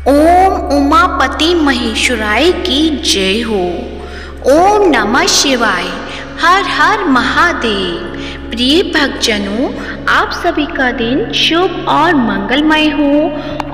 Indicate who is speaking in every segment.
Speaker 1: ओम उमापति महेश्वराय की जय हो। ओम नमः शिवाय। हर हर महादेव। प्रिय भक्तजनों, आप सभी का दिन शुभ और मंगलमय हो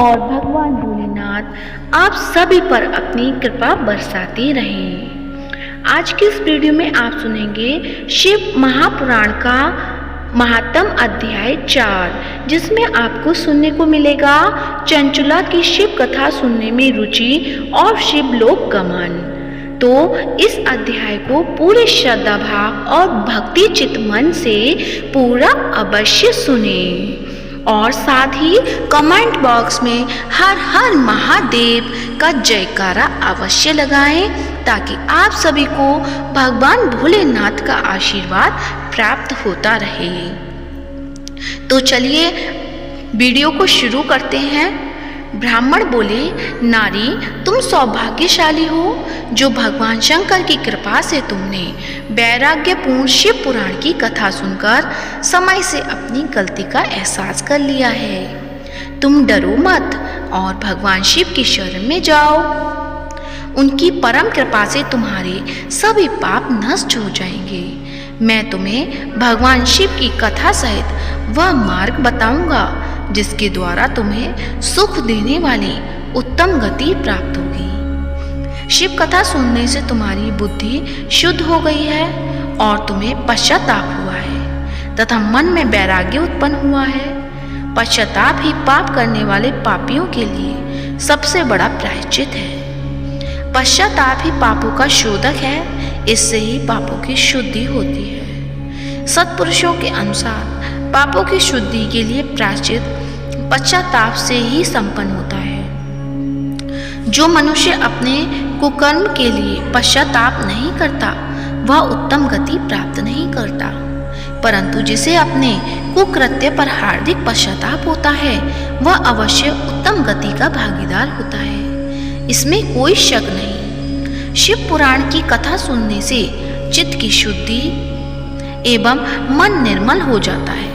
Speaker 1: और भगवान भोलेनाथ आप सभी पर अपनी कृपा बरसाते रहें। आज की इस वीडियो में आप सुनेंगे शिव महापुराण का महात्म अध्याय 4, जिसमें आपको सुनने को मिलेगा चंचुला की शिव कथा सुनने में रुचि और शिवलोक गमन। तो इस अध्याय को पूरे श्रद्धा भाव और भक्ति चित मन से पूरा अवश्य सुने और साथ ही कमेंट बॉक्स में हर हर महादेव का जयकारा अवश्य लगाएं, ताकि आप सभी को भगवान भोलेनाथ का आशीर्वाद प्राप्त होता रहे। तो चलिए वीडियो को शुरू करते हैं। ब्राह्मण बोले, नारी तुम सौभाग्यशाली हो जो भगवान शंकर की कृपा से तुमने वैराग्यपूर्ण शिव पुराण की कथा सुनकर समय से अपनी गलती का एहसास कर लिया है। तुम डरो मत और भगवान शिव की शरण में जाओ। उनकी परम कृपा से तुम्हारे सभी पाप नष्ट हो जाएंगे। मैं तुम्हें भगवान शिव की कथा सहित वह मार्ग बताऊंगा जिसके द्वारा तुम्हें सुख देने वाली उत्तम गति प्राप्त होगी। शिव कथा सुनने से तुम्हारी बुद्धि शुद्ध हो गई है और तुम्हें पश्चाताप हुआ है तथा मन में वैराग्य उत्पन्न हुआ है। पश्चाताप ही पाप करने वाले पापियों के लिए सबसे बड़ा प्रायश्चित है। पश्चाताप ही पापों का शोधक है, इससे ही पापों की शुद्धि होती है। सत्पुरुषों के अनुसार पापों की शुद्धि के लिए प्रायश्चित पश्चाताप से ही संपन्न होता है। जो मनुष्य अपने कुकर्म के लिए पश्चाताप नहीं करता वह उत्तम गति प्राप्त नहीं करता, परंतु जिसे अपने कुकृत्य पर हार्दिक पश्चाताप होता है वह अवश्य उत्तम गति का भागीदार होता है, इसमें कोई शक नहीं। शिव पुराण की कथा सुनने से चित्त की शुद्धि एवं मन निर्मल हो जाता है।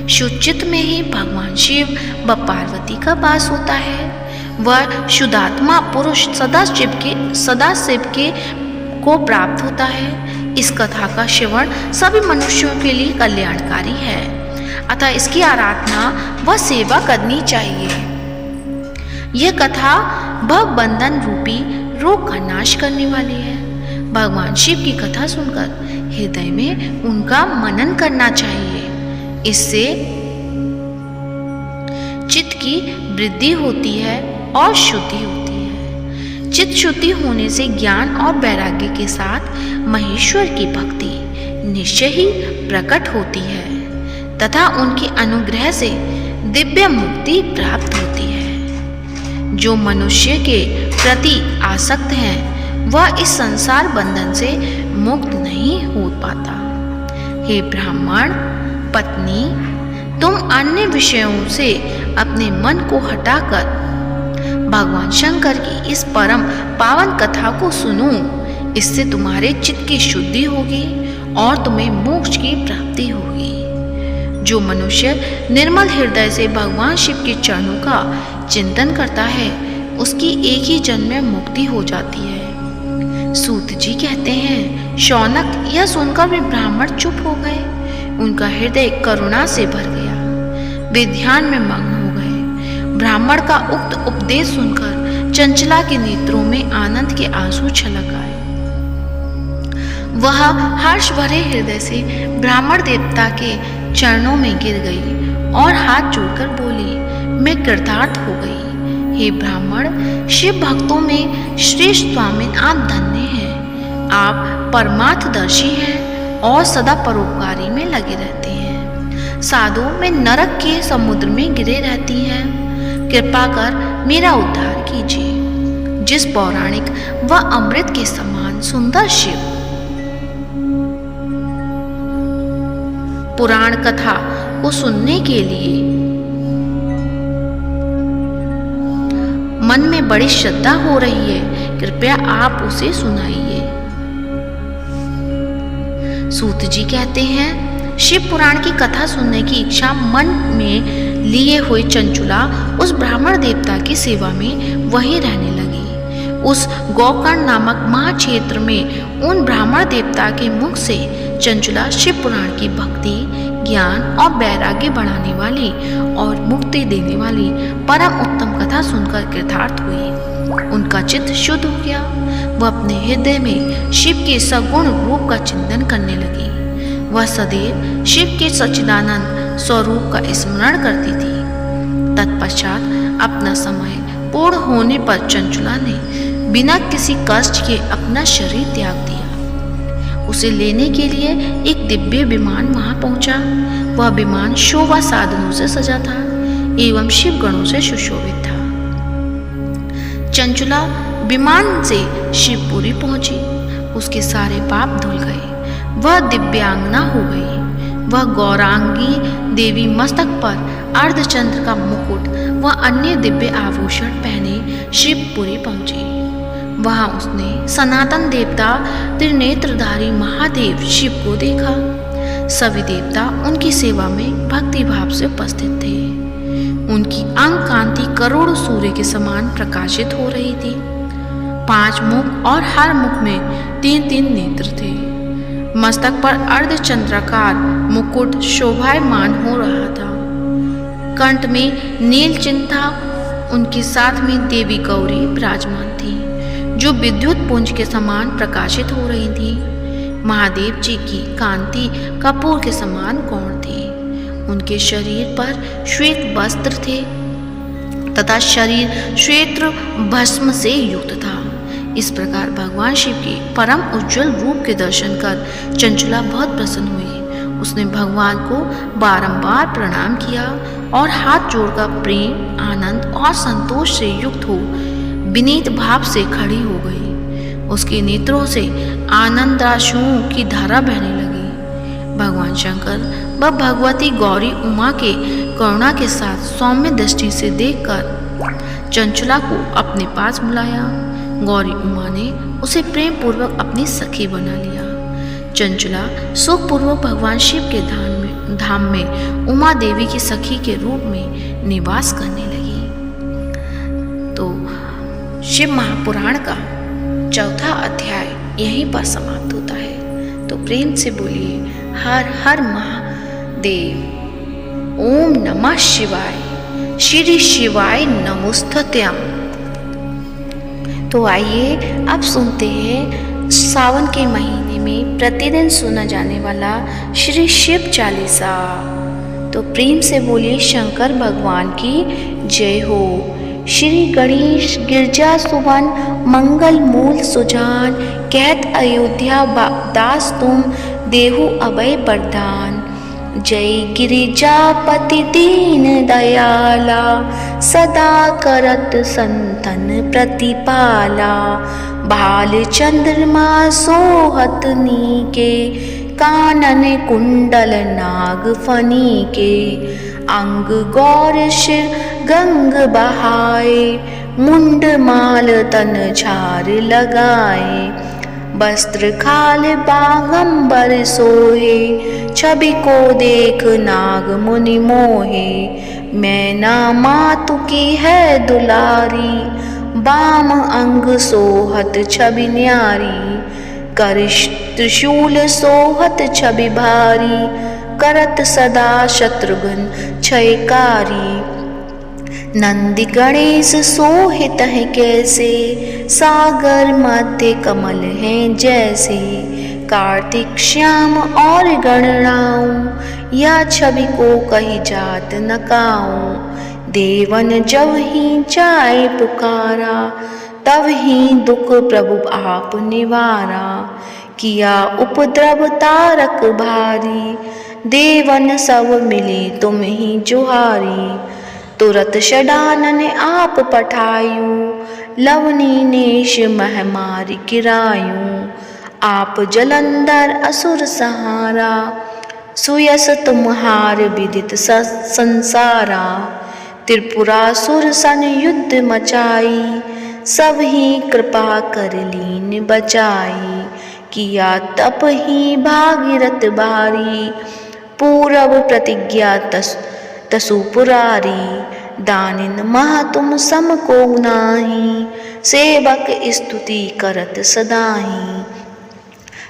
Speaker 1: शुद्ध चित्त में ही भगवान शिव व पार्वती का वास होता है। वह शुद्धात्मा पुरुष सदाशिव के को प्राप्त होता है। इस कथा का श्रवण सभी मनुष्यों के लिए कल्याणकारी है, अतः इसकी आराधना व सेवा करनी चाहिए। यह कथा भव बंधन रूपी रोग का नाश करने वाली है। भगवान शिव की कथा सुनकर हृदय में उनका मनन करना चाहिए। इससे चित्त की वृद्धि होती है और शुद्धि होती है। चित्त शुद्धि होने से ज्ञान और वैराग्य के साथ महेश्वर की भक्ति निश्चय ही प्रकट होती है तथा उनके अनुग्रह से दिव्य मुक्ति प्राप्त होती है। जो मनुष्य के प्रति आसक्त हैं वह इस संसार बंधन से मुक्त नहीं हो पाता। हे ब्राह्मण पत्नी, तुम अन्य विषयों से अपने मन को हटाकर भगवान शंकर की इस परम पावन कथा को सुनो। इससे तुम्हारे चित्त की शुद्धि होगी और तुम्हें मोक्ष की प्राप्ति होगी। जो मनुष्य निर्मल हृदय से भगवान शिव के चरणों का चिंतन करता है उसकी एक ही जन्म में मुक्ति हो जाती है। सूत जी कहते हैं, शौनक यह सुनकर वे ब्राह्मण चुप हो गए। उनका हृदय करुणा से भर गया। वे ध्यान में मग्न हो गए। ब्राह्मण का उक्त उपदेश सुनकर चंचला के नेत्रों में आनंद के आंसू छलक आए। वह हर्ष भरे हृदय से ब्राह्मण देवता के चरणों में गिर गई और हाथ जोड़कर बोली, मैं कृतार्थ हो गई। हे ब्राह्मण, शिव भक्तों में श्रेष्ठ स्वामिन आप धन्य हैं। आप परमार्थदर्शी हैं और सदा परोपकारी में लगे रहते हैं। साधु में नरक के समुद्र में गिरे रहती हैं। कृपा कर मेरा उद्धार कीजिए। जिस पौराणिक व अमृत के समान सुंदर शिव पुराण कथा को सुनने के लिए मन में बड़ी श्रद्धा हो रही है, कृपया आप उसे सुनाइए। सूत जी कहते हैं, शिव पुराण की कथा सुनने की इच्छा मन में लिए हुए चंचुला उस ब्राह्मण देवता की सेवा में वहीं रहने लगी। उस गोकर्ण नामक महाक्षेत्र में उन ब्राह्मण देवता के मुख से चंचुला शिव पुराण की भक्ति, ज्ञान और वैराग्य बढ़ाने वाली और मुक्ति देने वाली परम उत्तम कथा सुनकर कृतार्थ हुई। उनका चित्त शुद्ध हो गया। वह अपने हृदय में शिव के सगुण रूप का चिंतन करने लगी। वह सदैव शिव के सच्चिदानंद स्वरूप का स्मरण करती थी। तत्पश्चात अपना समय पूर्ण होने पर चंचुला ने बिना किसी कष्ट के अपना शरीर त्याग दिया। उसे लेने के लिए एक दिव्य विमान वहां पहुंचा। वह विमान शोभा साधनों से सजा था एवं शिव गणों से सुशोभित था। चंचुला विमान से शिवपुरी पहुंची। उसके सारे पाप धुल गए। वह दिव्यांगना हो गई। वह गौरांगी देवी मस्तक पर अर्धचंद्र का मुकुट व अन्य दिव्य आभूषण पहने शिवपुरी पहुंची। वहां उसने सनातन देवता त्रिनेत्रधारी महादेव शिव को देखा। सभी देवता उनकी सेवा में भक्ति भाव से उपस्थित थे। उनकी अंग कांति करोड़ों सूर्य के समान प्रकाशित हो रही थी। 5 मुख और हर मुख में 3-3 नेत्र थे। मस्तक पर अर्धचंद्राकार मुकुट शोभायमान हो रहा था। कंठ में नील चिन्ह था। उनके साथ में देवी गौरी विराजमान थी, जो विद्युत पुंज के समान प्रकाशित हो रही थी। महादेव जी की कांति कपूर के समान गौण थी। उनके शरीर पर श्वेत वस्त्र थे तथा शरीर श्वेत भस्म से युक्त था। इस प्रकार भगवान शिव के परम उज्जवल रूप के दर्शन कर चंचुला बहुत प्रसन्न हुई। उसने भगवान को बारंबार प्रणाम किया और हाथ जोड़कर प्रेम, आनंद और संतोष से युक्त हो विनीत भाव से खड़ी हो गई। उसके नेत्रों से आनंदाश्रुओं की धारा बहने लगी। भगवान शंकर व भगवती गौरी उमा के करुणा के साथ सौम्य दृष्टि से देखकर चंचुला को अपने पास बुलाया। गौरी उमा ने उसे प्रेम पूर्वक अपनी सखी बना लिया। चंचुला सुखपूर्वक भगवान शिव के धाम में उमा देवी की सखी के रूप में निवास करने लगी। तो शिव महापुराण का 4था अध्याय यहीं पर समाप्त होता है। तो प्रेम से बोलिए हर हर महादेव। ओम नमः शिवाय। श्री शिवाय नमोस्तुत्यम्। तो आइए अब सुनते हैं सावन के महीने में प्रतिदिन सुना जाने वाला श्री शिव चालीसा। तो प्रेम से बोलिए शंकर भगवान की जय हो। श्री गणेश गिरजा सुवन मंगल मूल सुजान, कहत अयोध्या दास तुम देहु अभय वरदान। जय गिरिजापति दीन दयाला, सदा करत संतन प्रतिपाला। भाल चंद्रमा सोहत नीके, कानन कुंडल नाग फनी के। अंग गौर शिर गंग बहाए, मुंड माल तन झार लगाए। वस्त्र खाल बागंबर सोहे, छवि को देख नाग मुनि मोहे। मैना मातु की है दुलारी, बाम अंग सोहत छवि न्यारी। कर त्रिशूल सोहत छवि भारी, करत सदा शत्रुघ्न क्षयकारी। नंदी गणेश सोहित है कैसे, सागर मध्य कमल हैं जैसे। कार्तिक श्याम और गणराऊं, या छवि को कही जात न काऊं। देवन जब ही चाहे पुकारा, तब ही दुख प्रभु आप निवारा। किया उपद्रव तारक भारी, देवन सब मिले तुम ही जुहारी। तुरत षडानन आप पठायूं, लवनी नेश महमारी गिरायूं। आप जलंधर असुर सहारा, सुयस तुम्हार विदित संसारा। त्रिपुरासुर सन युद्ध मचाई, सब ही कृपा कर लीन बचाई। किया तप ही भागीरथ बारी, पूरब प्रतिज्ञा तसु पुरारी, दानिन मह तुम सम को नाही, सेवक स्तुति करत सदाही।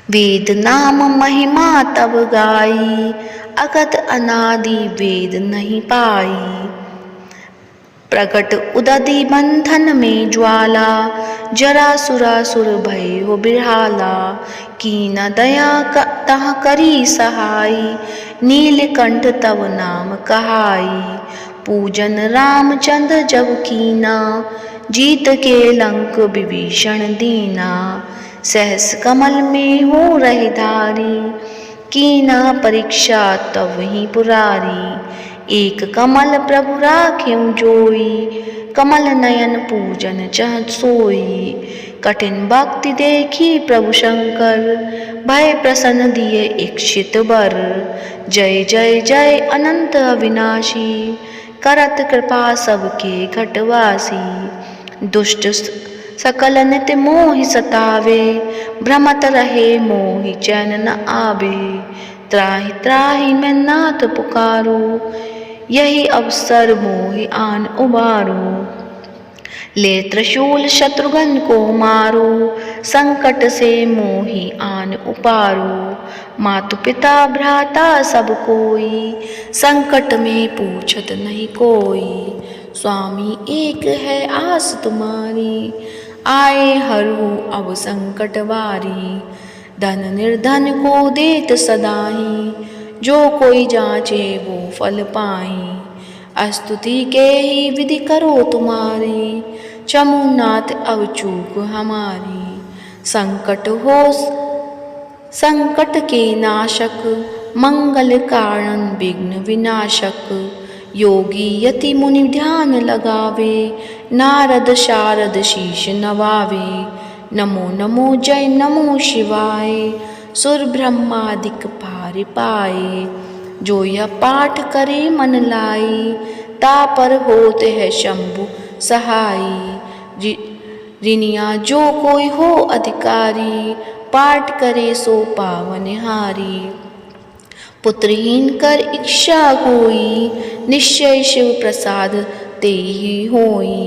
Speaker 1: वेद नाम महिमा तब गाई, अगत अनादि वेद नहीं पाई। प्रकट उदधि बंधन में ज्वाला, जरा सुरासुर भय हो बिरहाला। कीन दया तह करी सहाई, नीलकंठ तव नाम कहाई। पूजन रामचंद्र जब कीना, जीत के लंक विभीषण दीना। सहस कमल में हो रही धारी, कीना परीक्षा तब ही पुरारी। एक कमल प्रभु राखें जोई, कमल नयन पूजन चह सोई। कठिन भक्ति देखी प्रभु शंकर, भय प्रसन्न दिए इक्षित वर। जय जय जय अनंत अविनाशी, करत कृपा सबके घटवासी। दुष्ट सकल नित मोहि सतावे, भ्रमत रहे मोहि चैन न आवे। त्राहि त्राहि मैं नाथ पुकारो, यही अवसर मोहि आन उबारो। ले त्रिशूल शत्रुघ्न को मारो, संकट से मोहि आन उपारो। मातु पिता भ्राता सब कोई, संकट में पूछत नहीं कोई। स्वामी एक है आस तुम्हारी, आए हरहु अब संकट बारी। धन निर्धन को देत सदाही, जो कोई जांचे वो फल पाई। स्तुति के ही विधि करो तुम्हारी, चमुनाथ अब चूक हमारी। संकट के नाशक, मंगल कारण विघ्न विनाशक। योगी यति मुनि ध्यान लगावे, नारद शारद शीश नवावे। नमो नमो जय नमो शिवाय, सुर ब्रह्मादिक पार पाए। जो यह पाठ करे मन लाई, तापर होते है शंभु सहाई। ऋनिया जो कोई हो अधिकारी, पाठ करे सो पावनहारी। पुत्रहीन कर इच्छा कोई, निश्चय शिव प्रसाद ते ही होई।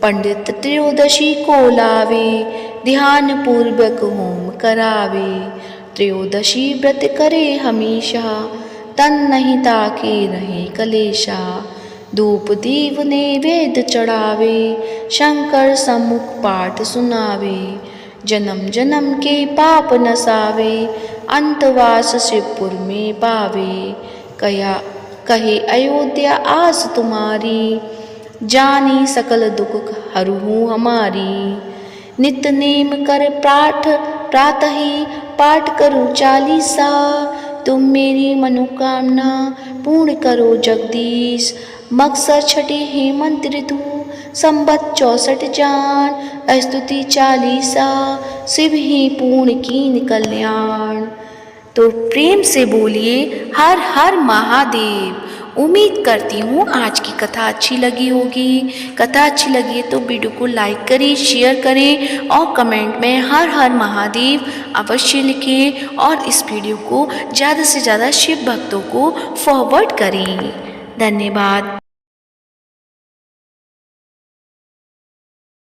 Speaker 1: पंडित त्रयोदशी को लावे, ध्यान पूर्वक होम करावे। त्रयोदशी व्रत करे हमेशा, तन नहीं ताके रहे कलेशा। धूप दीप नैवेद्य चढ़ावे, शंकर सम्मुख पाठ सुनावे। जन्म जन्म के पाप नसावे, अंतवास शिवपुर में पावे। कहे अयोध्या आस तुम्हारी, जानी सकल दुख हरहु हमारी। नित नेम कर प्रातः ही पाठ करो चालीसा, तुम मेरी मनोकामना पूर्ण करो जगदीश। मकसद छठे हेमंत ऋतु, संबत 64 जान। स्तुति चालीसा, शिव ही पूर्ण कीन कल्याण। तो प्रेम से बोलिए हर हर महादेव। उम्मीद करती हूँ आज की कथा अच्छी लगी होगी। कथा अच्छी लगी है तो वीडियो को लाइक करें, शेयर करें और कमेंट में हर हर महादेव अवश्य लिखें। और इस वीडियो को ज़्यादा से ज़्यादा शिव भक्तों को फॉरवर्ड करें। धन्यवाद।